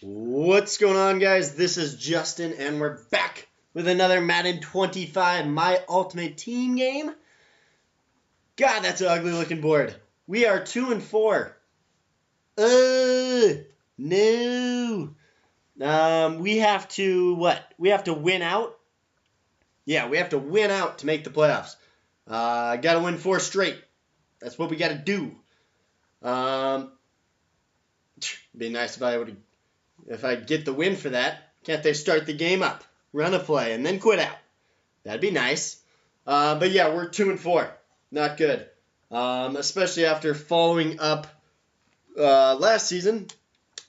What's going on, guys? This is Justin, and we're back with another Madden 25 My Ultimate Team game. God, that's an ugly looking board. We are 2-4. No. We have to, what? We have to win out? Yeah, we have to win out to make the playoffs. Got to win 4 straight. That's what we got to do. Be nice if I get the win for that. Can't they start the game up, run a play, and then quit out? That'd be nice. But yeah, we're 2-4. Not good. Especially after following up last season,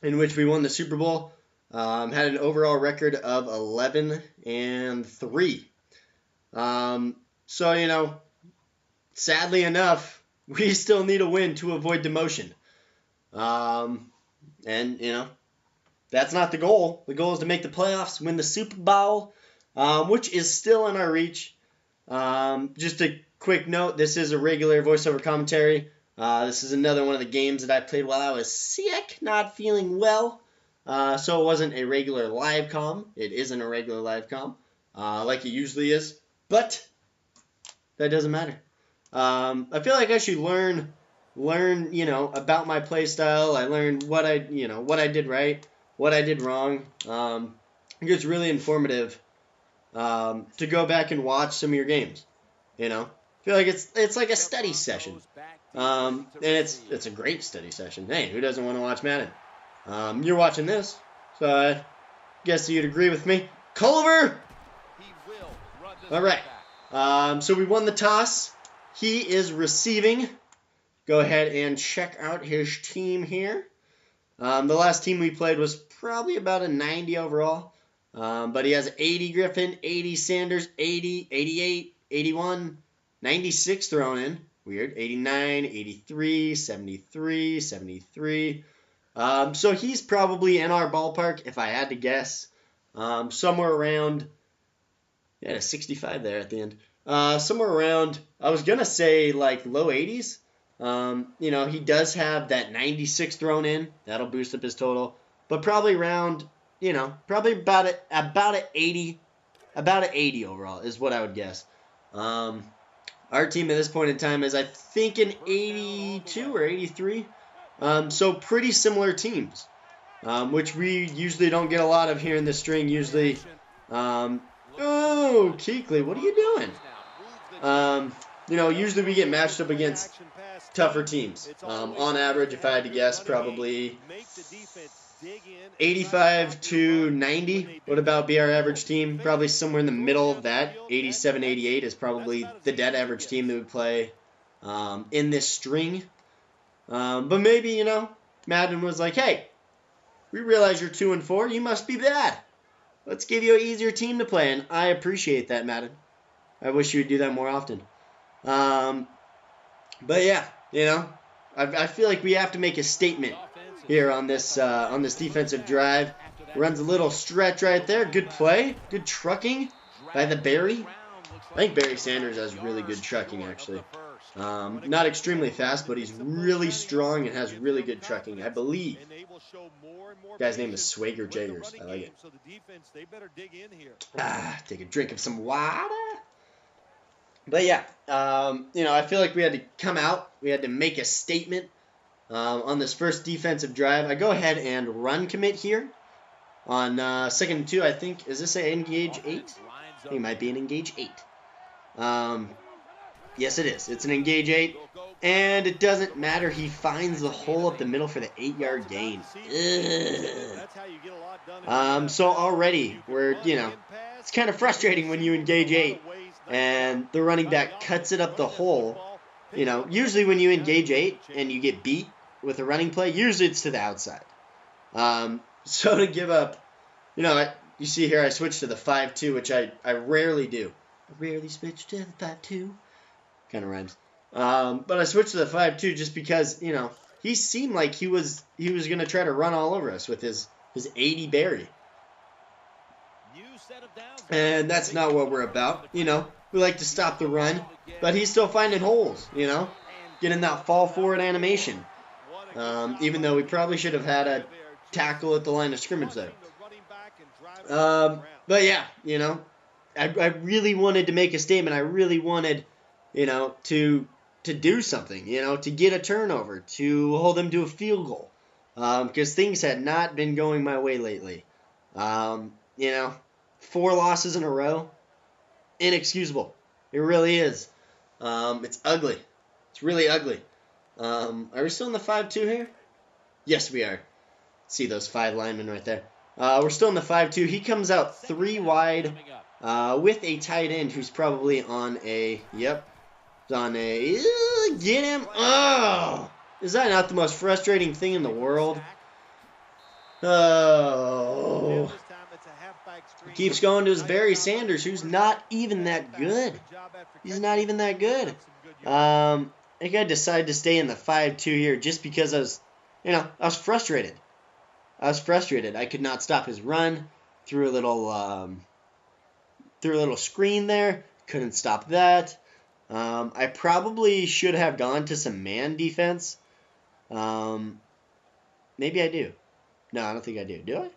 in which we won the Super Bowl. Had an overall record of 11-3. So, you know, sadly enough, we still need a win to avoid demotion. And, you know, that's not the goal. The goal is to make the playoffs, win the Super Bowl, which is still in our reach. Just a quick note, this is a regular voiceover commentary. This is another one of the games that I played while I was sick, not feeling well. So it wasn't a regular live comm. It isn't a regular live comm, like it usually is. But that doesn't matter. I feel like I should learn, you know, about my play style. I learned what I did right, what I did wrong. I think it's really informative to go back and watch some of your games. You know, I feel like it's like a study session, and it's a great study session. Hey, who doesn't want to watch Madden? You're watching this, so I guess you'd agree with me. Culver. All right. So we won the toss. He is receiving. Go ahead and check out his team here. The last team we played was probably about a 90 overall. But he has 80 Griffin, 80 Sanders, 80, 88, 81, 96 thrown in. Weird. 89, 83, 73, 73. So he's probably in our ballpark, if I had to guess. Somewhere around, yeah, 65 there at the end. Somewhere around, I was going to say like low 80s. You know, he does have that 96 thrown in. That'll boost up his total. But probably around, you know, probably about an 80 overall is what I would guess. Our team at this point in time is, I think, an 82 or 83. So pretty similar teams, which we usually don't get a lot of here in this string. Usually, oh, Keekley, what are you doing? You know, usually we get matched up against tougher teams. On average, if I had to guess, probably 85 to 90 would about be our average team. Probably somewhere in the middle of that. 87, 88 is probably the dead average team that would play in this string. But maybe, you know, Madden was like, hey, we realize you're 2-4. You must be bad. Let's give you an easier team to play. And I appreciate that, Madden. I wish you would do that more often. But yeah, you know, I feel like we have to make a statement here on this defensive drive. Runs a little stretch right there. Good play. Good trucking by the Barry. I think Barry Sanders has really good trucking, actually. Not extremely fast, but he's really strong and has really good trucking, I believe. Guy's name is Swagger Jaggers. I like it. Take a drink of some water. But yeah, you know, I feel like we had to come out. We had to make a statement on this first defensive drive. I go ahead and run commit here on 2nd and 2. I think, is this an engage 8? I think it might be an engage 8. Yes, it is. It's an engage 8. And it doesn't matter. He finds the hole up the middle for the 8-yard gain. So already, you know, it's kind of frustrating when you engage 8 and the running back cuts it up the hole. You know, usually when you engage 8 and you get beat with a running play, usually it's to the outside. So to give up, you know, you see here I switched to the 5-2, which I rarely do. I rarely switch to the 5-2. Kind of rhymes. But I switched to the 5-2 just because, you know, he seemed like he was going to try to run all over us with his 80 Barry. And that's not what we're about. You know, we like to stop the run, but he's still finding holes, you know, getting that fall forward animation. Even though we probably should have had tackle at the line of scrimmage there. But yeah, you know, I really wanted to make a statement. I really wanted, you know, to do something, you know, to get a turnover, to hold them to a field goal, because things had not been going my way lately. You know, 4 losses in a row, inexcusable. It really is. It's ugly. It's really ugly. Are we still in the 5-2 here? Yes, we are. See those 5 linemen right there. We're still in the 5-2. He comes out 3 wide with a tight end who's probably on a, yep, on a, get him. Oh, is that not the most frustrating thing in the world? Oh. Keeps going to his Barry Sanders, who's not even that good. He's not even that good. I think I decided to stay in the 5-2 here just because I was, you know, I was frustrated. I could not stop his run. Threw a little screen there. Couldn't stop that. I probably should have gone to some man defense. Maybe I do. No, I don't think I do. Do I?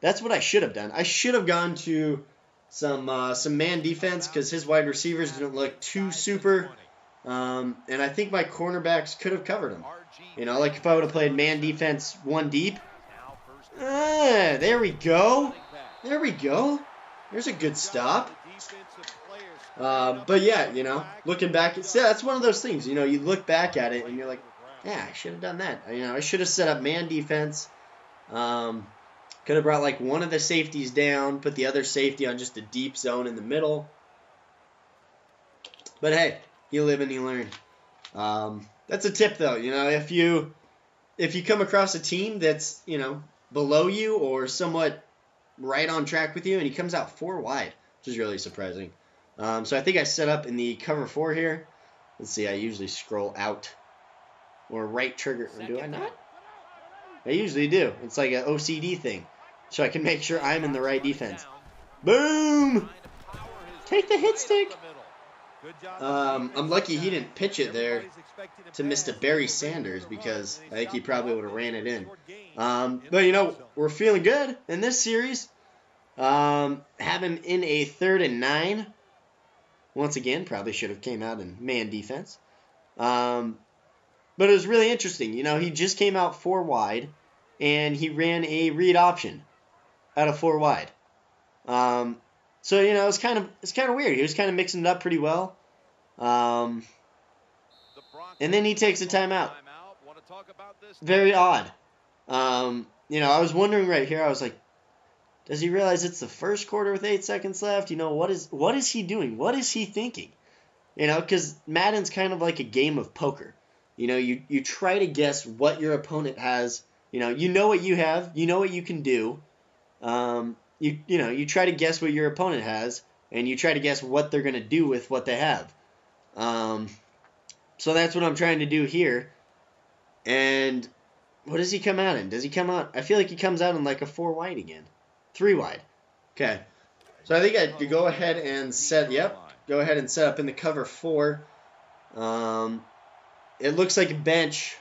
That's what I should have done. I should have gone to some man defense because his wide receivers didn't look too super. And I think my cornerbacks could have covered him. You know, like if I would have played man defense 1 deep. There we go. There we go. There's a good stop. But yeah, you know, looking back, that's one of those things. You know, you look back at it and you're like, yeah, I should have done that. You know, I should have set up man defense. Could have brought like one of the safeties down, put the other safety on just a deep zone in the middle. But hey, you live and you learn. That's a tip though. You know, if you come across a team that's, you know, below you or somewhat right on track with you, and he comes out 4 wide, which is really surprising. So I think I set up in the cover 4 here. Let's see, I usually scroll out or right trigger. Or do I not? I usually do. It's like an OCD thing. So I can make sure I'm in the right defense. Boom! Take the hit stick. I'm lucky he didn't pitch it there to Mr. Barry Sanders because I think he probably would have ran it in. But, you know, we're feeling good in this series. Have him in a 3rd and 9. Once again, probably should have came out in man defense. But it was really interesting. You know, he just came out 4 wide, and he ran a read option out of 4 wide. So, you know, it's kind of weird. He was kind of mixing it up pretty well. And then he takes a timeout. Very odd. You know, I was wondering right here, I was like, does he realize it's the first quarter with 8 seconds left? You know, what is he doing? What is he thinking? You know, because Madden's kind of like a game of poker. You know, you try to guess what your opponent has. You know what you have. You know what you can do. You try to guess what your opponent has, and you try to guess what they're going to do with what they have. So that's what I'm trying to do here. And what does he come out in? Does he come out? I feel like he comes out in like a 4 wide again. 3 wide. Okay. So I think I could go ahead and set, go ahead and set up in the cover 4. It looks like a bench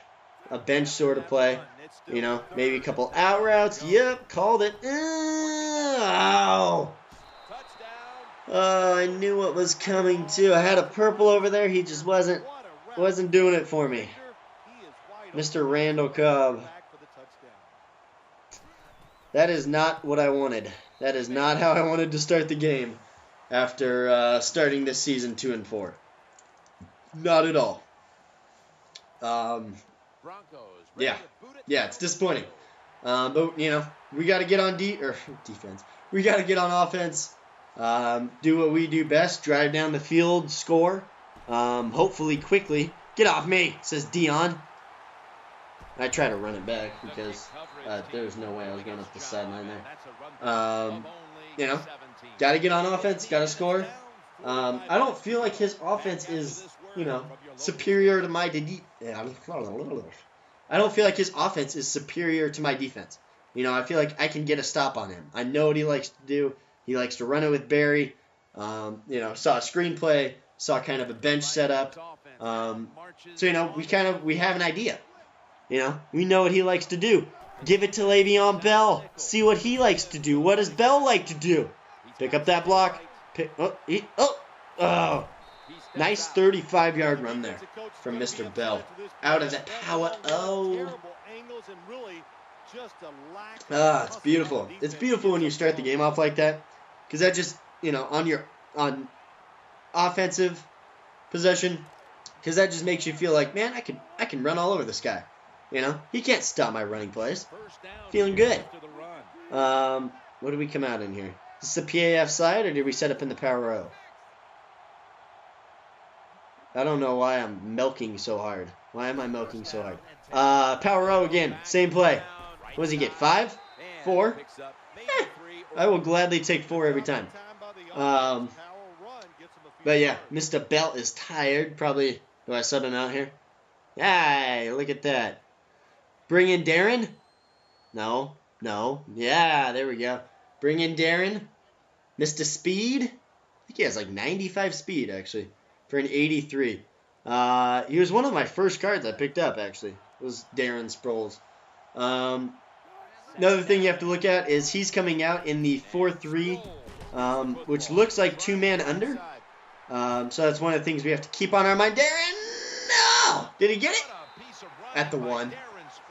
sort of play. You know, maybe a couple out routes. Yep, called it. Ow! Oh, I knew what was coming too. I had a purple over there. He just wasn't doing it for me. Mr. Randall Cobb. That is not what I wanted. That is not how I wanted to start the game after starting this season 2-4. Not at all. Yeah, it's disappointing. But you know, we got to get on defense. We got to get on offense. Do what we do best: drive down the field, score. Hopefully quickly. Get off me, says Dion. I try to run it back because there was no way I was going up the sideline there. You know, got to get on offense, got to score. I don't feel like his offense is, you know, superior to my I don't feel like his offense is superior to my defense. You know, I feel like I can get a stop on him. I know what he likes to do. He likes to run it with Barry. You know, saw a screenplay, saw kind of a bench setup. So, you know, we have an idea. You know, we know what he likes to do. Give it to Le'Veon Bell. See what he likes to do. What does Bell like to do? Pick up that block. Oh. Nice 35-yard run there from Mr. Bell. Out of the power. Oh. It's beautiful. It's beautiful when you start the game off like that. Because that just, on offensive possession, because that just makes you feel like, man, I can run all over this guy. He can't stop my running plays. Feeling good. What did we come out in here? Is this the PAF side, or did we set up in the power row? I don't know why I'm milking so hard. Why am I milking so hard? Power row again. Same play. What does he get? 5? 4? I will gladly take 4 every time. But yeah, Mr. Bell is tired. Probably, do I sub him out here? Hey, look at that. Bring in Darren? No. Yeah, there we go. Bring in Darren. Mr. Speed? I think he has like 95 speed, actually, for an 83. He was one of my first cards I picked up, actually. It was Darren Sproles. Another thing you have to look at is he's coming out in the 4-3, which looks like 2-man under. So that's one of the things we have to keep on our mind. Darren! No! Did he get it? At the 1.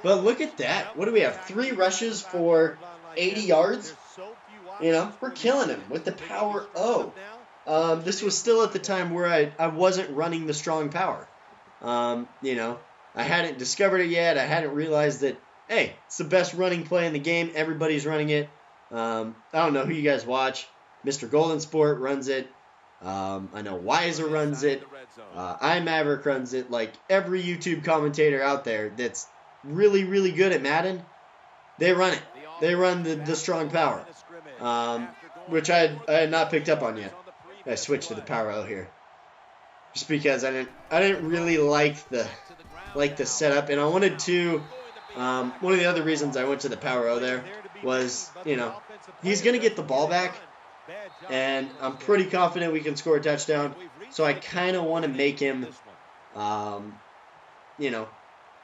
But look at that. What do we have? 3 rushes for 80 yards? We're killing him with the power O. This was still at the time where I wasn't running the strong power. I hadn't discovered it yet. I hadn't realized that, hey, it's the best running play in the game. Everybody's running it. I don't know who you guys watch. Mr. Golden Sport runs it. I know Weiser runs it. iMaverick runs it. Like every YouTube commentator out there that's really, really good at Madden, they run it. They run the strong power, which I had not picked up on yet. I switched to the power O here, just because I didn't really like the setup, and I wanted to. One of the other reasons I went to the power O there was, he's gonna get the ball back, and I'm pretty confident we can score a touchdown. So I kind of want to make him,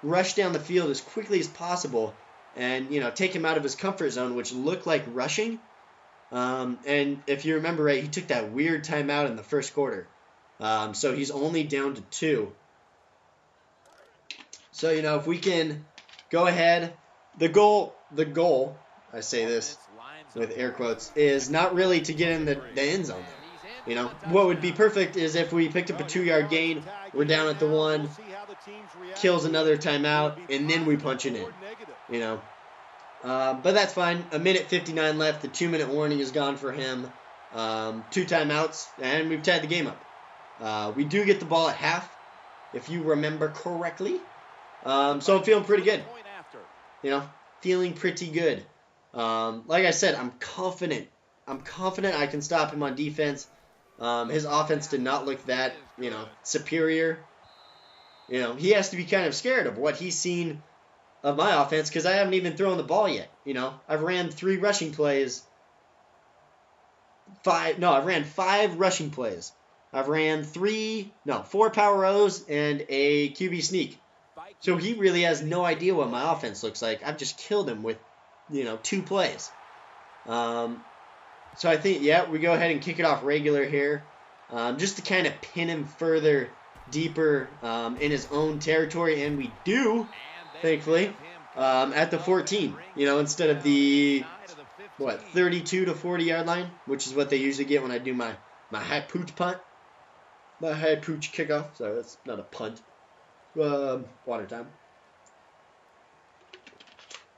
rush down the field as quickly as possible, and take him out of his comfort zone, which looked like rushing. And if you remember right, he took that weird timeout in the first quarter. So he's only down to 2. So, if we can go ahead, the goal, I say this with air quotes, is not really to get in the end zone. What would be perfect is if we picked up a 2-yard gain, we're down at the 1, kills another timeout, and then we punch it in. But that's fine. 1:59 left. The 2-minute warning is gone for him. 2 timeouts, and we've tied the game up. We do get the ball at half, if you remember correctly. So I'm feeling pretty good. Feeling pretty good. Like I said, I'm confident. I can stop him on defense. His offense did not look that, superior. He has to be kind of scared of what he's seen of my offense, because I haven't even thrown the ball yet. I've ran 3 rushing plays. I've ran 5 rushing plays. I've ran 4 power O's and a QB sneak. So he really has no idea what my offense looks like. I've just killed him with, 2 plays. So I think, we go ahead and kick it off regular here, just to kind of pin him further, deeper in his own territory, and we do, thankfully, at the 14, instead of the, 32 to 40-yard line, which is what they usually get when I do my high pooch punt, my high pooch kickoff. Sorry, that's not a punt. Water time.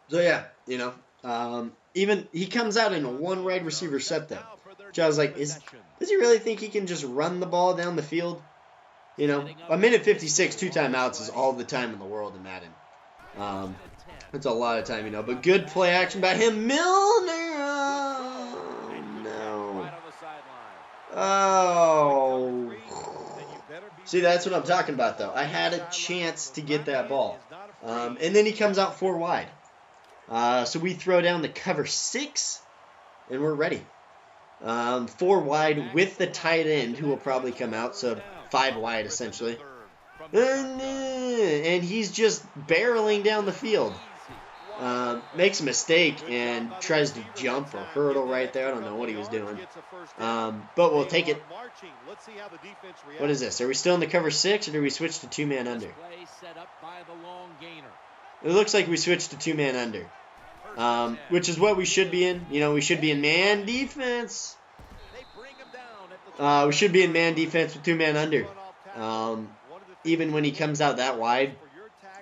So yeah, even he comes out in a 1 wide receiver set though, which I was like, does he really think he can just run the ball down the field? 1:56, 2 timeouts is all the time in the world in Madden. It's a lot of time, but good play action by him. Milner! Oh, no. Oh. See, that's what I'm talking about, though. I had a chance to get that ball. And then he comes out 4 wide. So we throw down the cover 6, and we're ready. 4 wide with the tight end, who will probably come out, so 5 wide, essentially. And he's just barreling down the field. makes a mistake and tries to jump or hurdle right there. I don't know what he was doing. But we'll take it. What is this? Are we still in the cover 6 or do we switch to 2-man under? It looks like we switched to 2-man under, which is what we should be in. You know, we should be in man defense. We should be in man defense with 2-man under, even when he comes out that wide,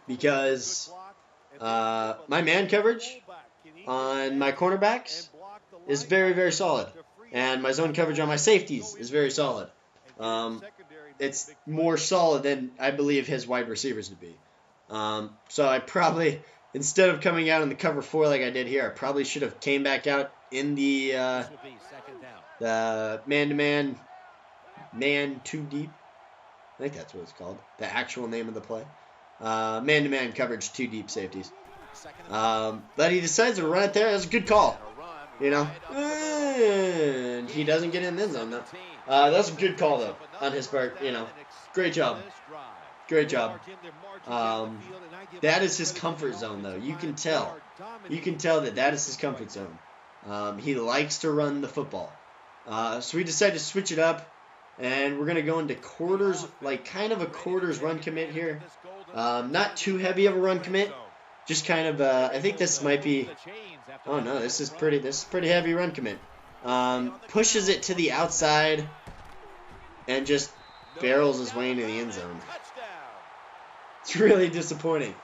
because my man coverage on my cornerbacks is very, very solid, and my zone coverage on my safeties is very solid. It's more solid than I believe his wide receivers would be. So I probably, instead of coming out in the cover 4 like I did here, I probably should have came back out in the man-to-man, man 2 deep. I think that's what it's called. The actual name of the play. Man-to-man coverage 2 deep safeties. But he decides to run it there. That's a good call. You know? And he doesn't get in the end zone, though. That's a good call, though, on his part. You know, great job. Great job. That is his comfort zone, though. You can tell. You can tell that is his comfort zone. He likes to run the football. So we decided to switch it up, and we're going to go into quarters, like kind of a quarters run commit here. Not too heavy of a run commit. Just kind of, I think this might be, oh no, this is pretty heavy run commit. Pushes it to the outside and just barrels his way into the end zone. It's really disappointing.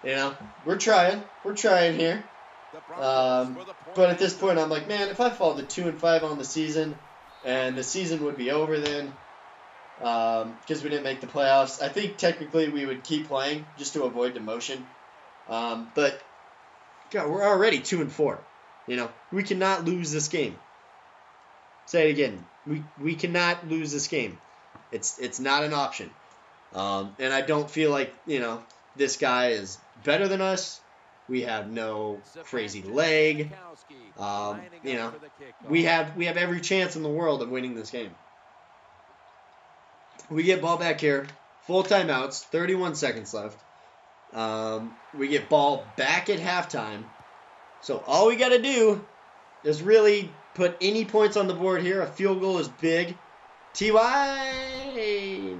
You know, we're trying here. But at this point, I'm like, man, if I fall to 2-5 on the season, and the season would be over then, because we didn't make the playoffs, I think technically we would keep playing just to avoid demotion. But God, we're already 2-4. You know, we cannot lose this game. Say it again. We cannot lose this game. It's not an option. And I don't feel like, you know, this guy is better than us. We have no crazy leg. You know, we have every chance in the world of winning this game. We get ball back here. Full timeouts. 31 seconds left. We get ball back at halftime. So all we got to do is really put any points on the board here. A field goal is big. T.Y.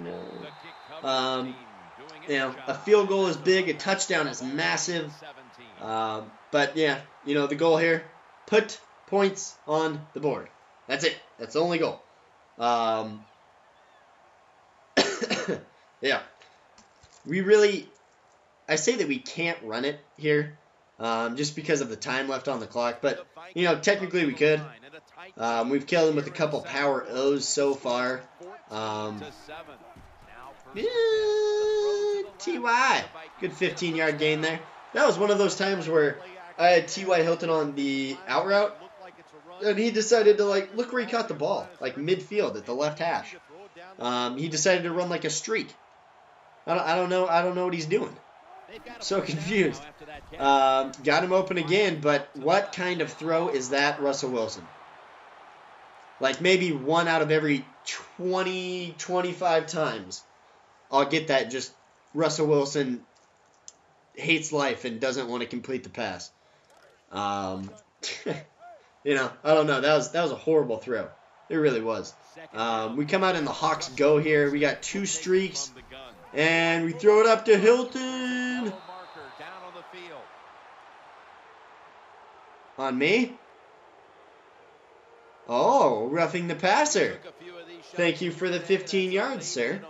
No. You know, a field goal is big. A touchdown is massive. But yeah, you know, the goal here, put points on the board. That's it. That's the only goal. Yeah. I say that we can't run it here, just because of the time left on the clock. But, you know, technically we could. We've killed him with a couple power O's so far. T.Y. Good 15-yard gain there. That was one of those times where I had T.Y. Hilton on the out route, and he decided to, like, look where he caught the ball, like midfield at the left hash. He decided to run like a streak. I don't know what he's doing. So confused. Got him open again, but what kind of throw is that, Russell Wilson? Like maybe 1 out of every 20, 25 times I'll get that just Russell Wilson hates life and doesn't want to complete the pass. You know, I don't know. That was a horrible throw. It really was. We come out in the Hawks go here. We got 2 streaks. And we throw it up to Hilton. On me? Oh, roughing the passer. Thank you for the 15 yards, sir.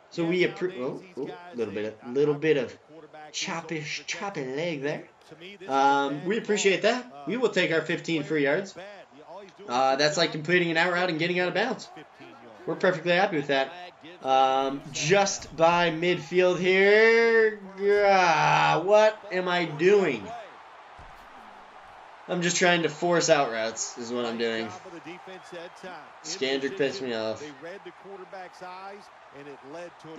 So we approve. Oh, little bit of chopping leg there. We appreciate that. We will take our 15 free yards. That's like completing an out route and getting out of bounds. We're perfectly happy with that. Just by midfield here. What am I doing? I'm just trying to force out routes is what I'm doing. Scandrick pissed me off.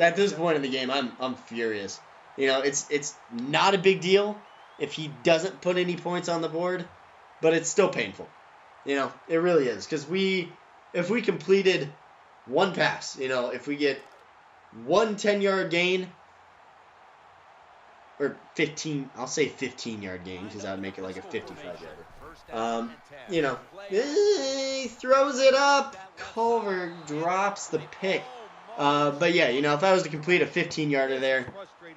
At this point in the game, I'm furious. You know, it's not a big deal if he doesn't put any points on the board, but it's still painful. You know, it really is. Because if we completed 1 pass, you know, if we get 1 10-yard gain, or 15. I'll say 15-yard gain because that would make it like a 55-yarder. You know, he throws it up. Culver drops the pick. But yeah, you know, if I was to complete a 15-yarder there,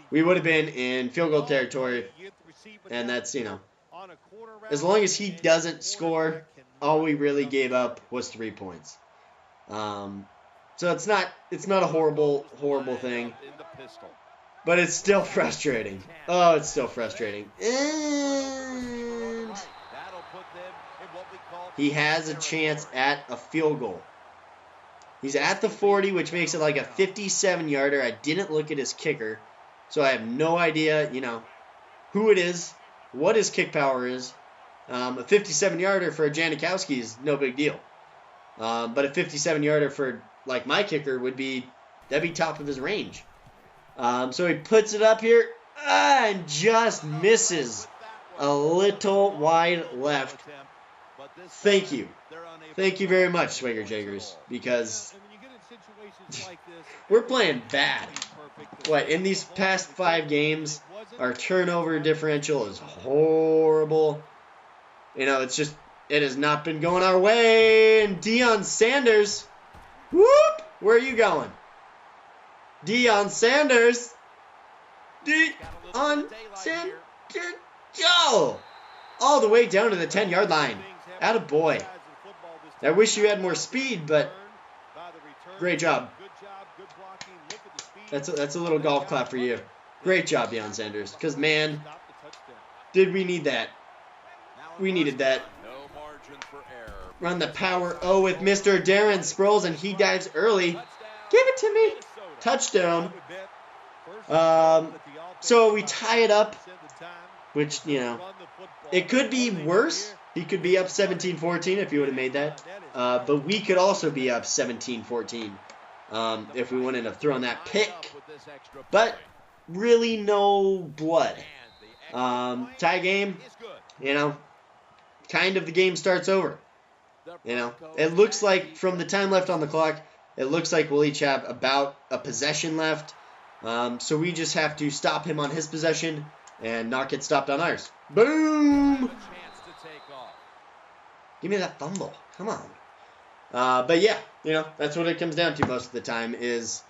we would have been in field goal territory. And that's, you know, as long as he doesn't score, all we really gave up was 3 points. So it's not a horrible thing. But it's still frustrating. Oh, it's still frustrating. And he has a chance at a field goal. He's at the 40, which makes it like a 57-yarder. I didn't look at his kicker, so I have no idea, you know, who it is, what his kick power is. A 57-yarder for a Janikowski is no big deal. But a 57-yarder for, like, my kicker that'd be top of his range. So he puts it up here and just misses a little wide left. Thank you. Thank you very much, Swagger Jaggers, because we're playing bad. What, in these past 5 games, our turnover differential is horrible. You know, it has not been going our way. And Deion Sanders, whoop, where are you going? Deion Sanders. Deion Sanders. Go! All the way down to the 10-yard line. Attaboy. I wish you had more speed, but great job. That's a little golf clap for you. Great job, Deion Sanders. Because, man, did we need that. We needed that. Run the power O with Mr. Darren Sproles, and he dives early. Give it to me. Touchdown. So we tie it up, which, you know, it could be worse. He could be up 17-14 if he would have made that. But we could also be up 17-14 if we wouldn't have thrown that pick. But really no blood. Tie game, you know, kind of the game starts over. You know, it looks like from the time left on the clock, it looks like we'll each have about a possession left. So we just have to stop him on his possession and not get stopped on ours. Boom! Give me that fumble. Come on. But yeah, you know, that's what it comes down to most of the time is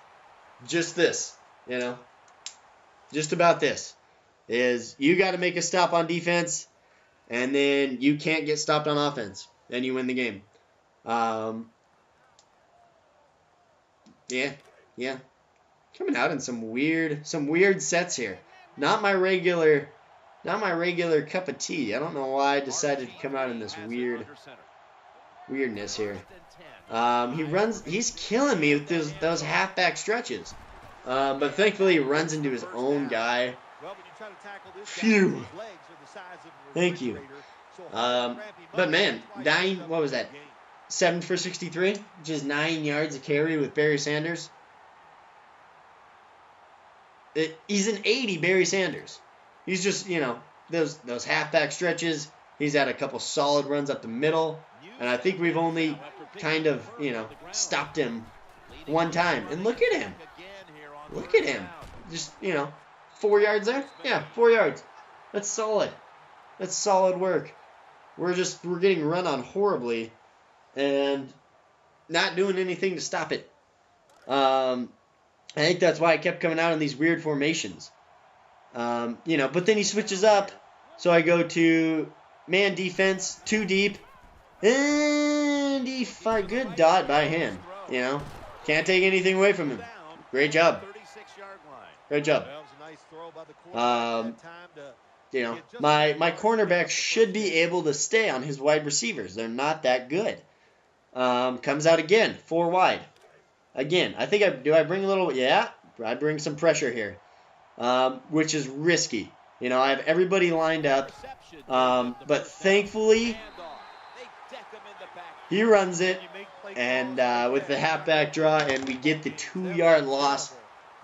just this, you know. Just about this. Is you got to make a stop on defense, and then you can't get stopped on offense. Then you win the game. Yeah. Coming out in some weird sets here. Not my regular cup of tea. I don't know why I decided to come out in this weirdness here. He's killing me with those halfback stretches. But thankfully he runs into his own guy. Phew. Thank you. But man, 7 for 63, which is 9 yards a carry with Barry Sanders. He's an 80 Barry Sanders. He's just, you know, those halfback stretches. He's had a couple solid runs up the middle. And I think we've only kind of, you know, stopped him one time. And look at him. Look at him. Just, you know, 4 yards there? Yeah, 4 yards. That's solid. That's solid work. We're getting run on horribly and not doing anything to stop it. I think that's why I kept coming out in these weird formations. You know, but then he switches up. So I go to man defense, 2 deep. And good dot by him. You know, can't take anything away from him. Great job. Great job. You know, my cornerback should be able to stay on his wide receivers. They're not that good. Comes out again, 4 wide. Again, I think I bring a little, yeah, I bring some pressure here, which is risky. You know, I have everybody lined up, but thankfully, he runs it, and with the halfback draw, and we get the 2-yard loss,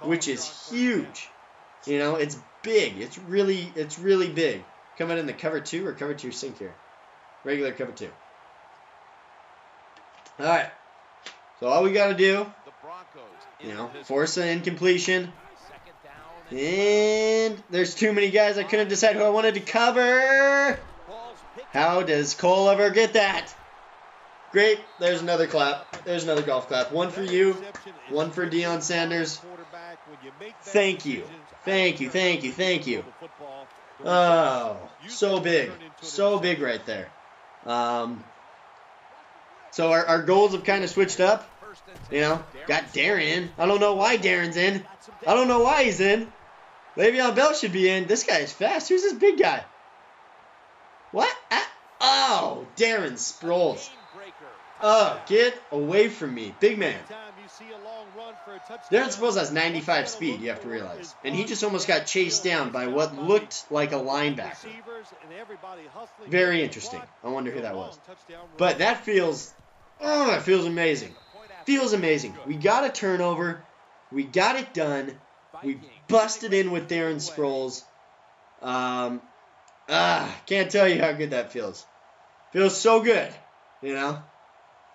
which is huge. You know, it's big. It's really big. Coming in the cover 2 or cover 2 sink here? Regular cover 2. All right. So all we got to do, you know, force an incompletion. And there's too many guys. I couldn't decide who I wanted to cover. How does Cole ever get that? Great. There's another clap. There's another golf clap. One for you. One for Deion Sanders. Thank you. Thank you. Thank you. Thank you. Oh, so big. So big right there. So our goals have kind of switched up. You know, got Darren in. I don't know why Darren's in. I don't know why he's in. Le'Veon Bell should be in. This guy is fast. Who's this big guy? What? Oh, Darren Sproles. Oh, get away from me. Big man. Darren Sproles has 95 speed, you have to realize. And he just almost got chased down by what looked like a linebacker. Very interesting. I wonder who that was. But that feels amazing. Feels amazing. We got a turnover. We got it done. We busted in with Darren Sproles. Can't tell you how good that feels. Feels so good, you know?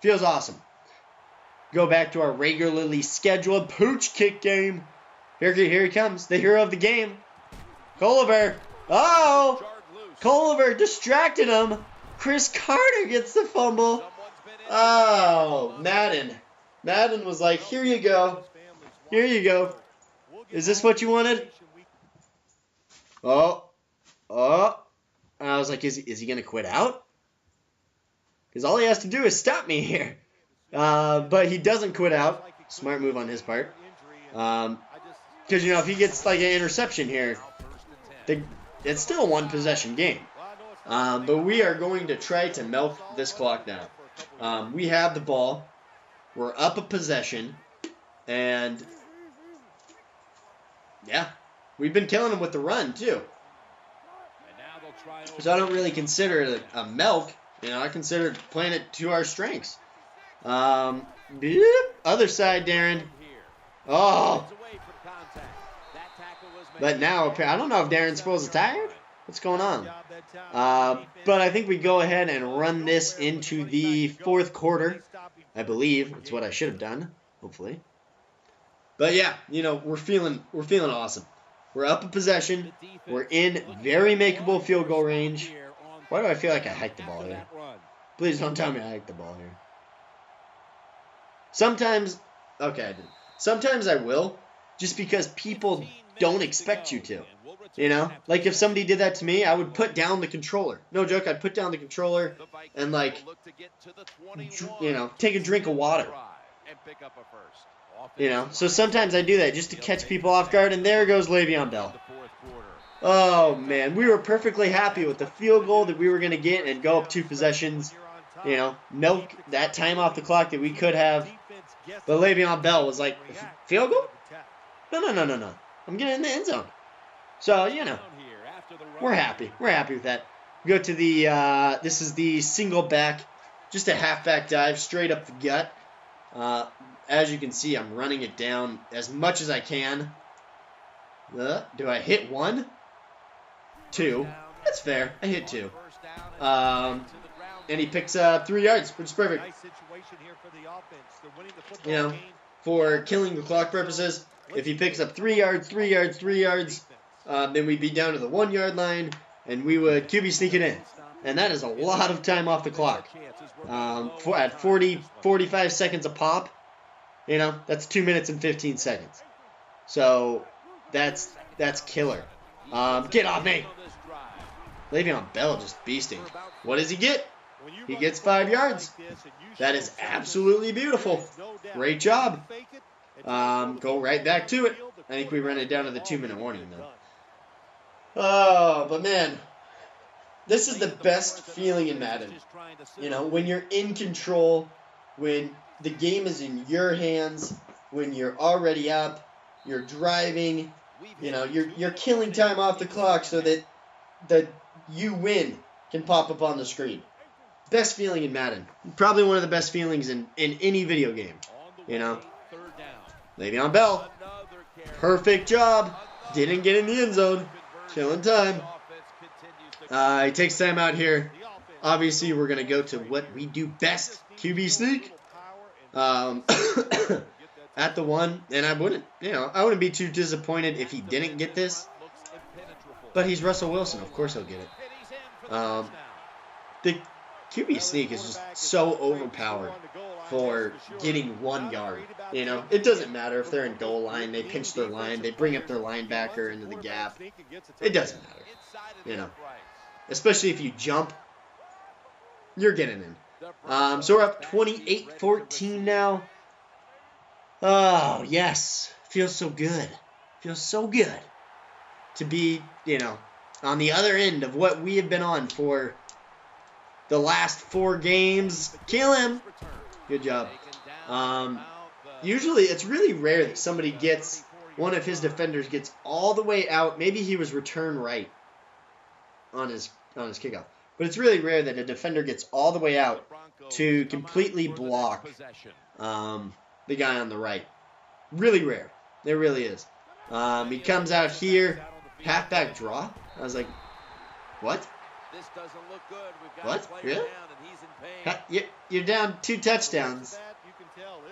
Feels awesome. Go back to our regularly scheduled pooch kick game. Here he comes, the hero of the game. Culliver. Oh! Culliver distracted him. Chris Carter gets the fumble. Oh, Madden. Madden was like, here you go. Here you go. Is this what you wanted? Oh. And I was like, is he going to quit out? Because all he has to do is stop me here. But he doesn't quit out. Smart move on his part. Because, you know, if he gets like an interception here, it's still a one-possession game. But we are going to try to milk this clock now. We have the ball. We're up a possession. And, yeah, we've been killing them with the run, too. So I don't really consider it a milk. You know, I consider playing it to our strengths. Other side, Darren. Oh. But now, I don't know if Darren Sproles is tired. What's going on? But I think we go ahead and run this into the fourth quarter. I believe that's what I should have done, hopefully. But yeah, you know, we're feeling awesome. We're up a possession. We're in very makeable field goal range. Why do I feel like I hiked the ball here? Please don't tell me I hiked the ball here. Sometimes, okay, I didn't. Sometimes I will, just because people don't expect you to. You know? Like, if somebody did that to me, I would put down the controller. No joke, I'd put down the controller and, like, you know, take a drink of water. You know? So sometimes I do that just to catch people off guard, and there goes Le'Veon Bell. Oh, man. We were perfectly happy with the field goal that we were going to get and go up 2 possessions. You know, milk that time off the clock that we could have. But Le'Veon Bell was like, field goal? No. I'm getting in the end zone. So, you know, we're happy. We're happy with that. Go to the, this is the single back, just a halfback dive straight up the gut. As you can see, I'm running it down as much as I can. Do I hit 1? 2. That's fair. I hit 2. And he picks up 3 yards, which is perfect. You know, for killing the clock purposes, if he picks up 3 yards, then we'd be down to the 1 yard line, and we would QB sneak it in. And that is a lot of time off the clock. At 45 seconds a pop, you know, that's 2 minutes and 15 seconds. So that's killer. Get off me. Le'Veon Bell just beasting. What does he get? He gets 5 yards. That is absolutely beautiful. Great job. Go right back to it. I think we run it down to the 2-minute warning, though. Oh, but man, this is the best feeling in Madden. You know, when you're in control, when the game is in your hands, when you're already up, you're driving, you know, you're killing time off the clock so that the you win can pop up on the screen. Best feeling in Madden. Probably one of the best feelings in any video game. You know? Le'Veon Bell. Perfect job. Didn't get in the end zone. Killing time. He takes time out here. Obviously, we're going to go to what we do best. QB sneak. at the 1, and I wouldn't be too disappointed if he didn't get this. But he's Russell Wilson. Of course he'll get it. The QB sneak is just so overpowered for getting 1 yard. It doesn't matter if they're in goal line, they pinch their line, they bring up their linebacker into the gap. It doesn't matter. Especially if you jump, you're getting in. So we're up 28-14 now. Oh, yes. Feels so good. Feels so good to be, on the other end of what we have been on for the last 4 games. Kill him. Good job. Usually, it's really rare that somebody gets, one of his defenders gets all the way out. Maybe he was return right on his kickoff. But it's really rare that a defender gets all the way out to completely block the guy on the right. Really rare. It really is. He comes out here. Halfback draw? I was like, what? What? Really? You're down 2 touchdowns,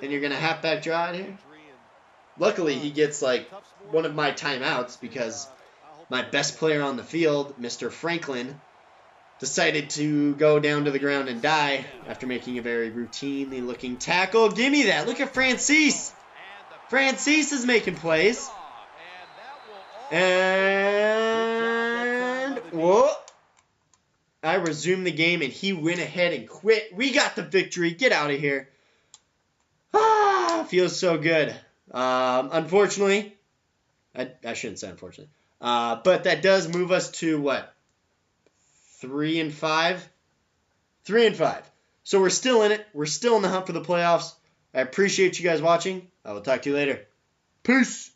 and you're going to halfback draw out here? Luckily, he gets, one of my timeouts because my best player on the field, Mr. Franklin, decided to go down to the ground and die after making a very routinely looking tackle. Give me that. Look at Francis. Francis is making plays. And whoa. I resumed the game, and he went ahead and quit. We got the victory. Get out of here. Feels so good. Unfortunately, I shouldn't say unfortunately, but that does move us to what? 3-5? 3-5. So we're still in it. We're still in the hunt for the playoffs. I appreciate you guys watching. I will talk to you later. Peace.